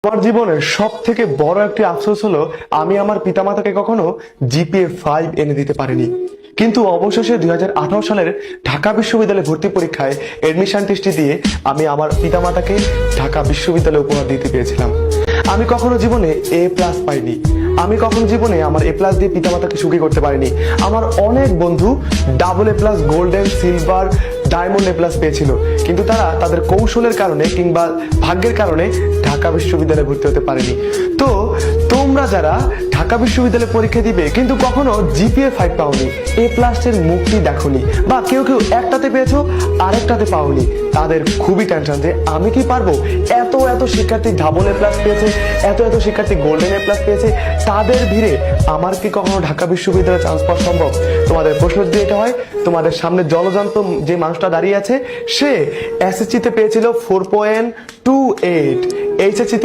আমার জীবনের সব থেকে বড় একটি আফসোস হলো আমি আমার পিতামাতাকে কখনো জিপিএ 5 এনে দিতে পারিনি। কিন্তু অবশেষে 2018 সালের ঢাকা বিশ্ববিদ্যালয়ে ভর্তি পরীক্ষায় এডমিশন টেস্টে দিয়ে আমি আমার পিতামাতাকে ঢাকা বিশ্ববিদ্যালয়ে উপহার দিতে পেরেছিলাম। আমি কখনো জীবনে A+ পাইনি। আমি কখনো জীবনে আমার A+ দিয়ে পিতামাতাকে সুখী করতে পারিনি। আমার অনেক বন্ধু AA+, golden, silver, diamond A+ পেয়েছিল, কিন্তু তারা তাদের কৌশলের কারণে কিংবা ভাগ্যের কারণে ঢাকা বিশ্ববিদ্যালয়ে ভর্তি হতে পারেনি। তো তোমরা যারা ঢাকা বিশ্ববিদ্যালয়ে পরীক্ষা দিবে কিন্তু কখনো জিপিএ 5 পাওনি, A+ এর মুক্তি দেখোনি, বা কেউ কেউ একটাতে পেয়েছো আরেকটাতে পাওনি, তাদের খুবই টেনশন যে আমি কি পারবো। এত এত শিক্ষার্থী AA+ পেয়েছে, এত এত শিক্ষার্থী গোল্ডেন A+ পেয়েছে, তাদের ভিড়ে আমার কি কখনো ঢাকা বিশ্ববিদ্যালয়ে চান্স পাওয়া সম্ভব? তোমাদের প্রশ্ন যদি এটা হয়, তোমাদের সামনে জলজান্ত যে মানুষটা দাঁড়িয়ে আছে সে এসএসসি তে পেয়েছিল 4.28, এইচএসসি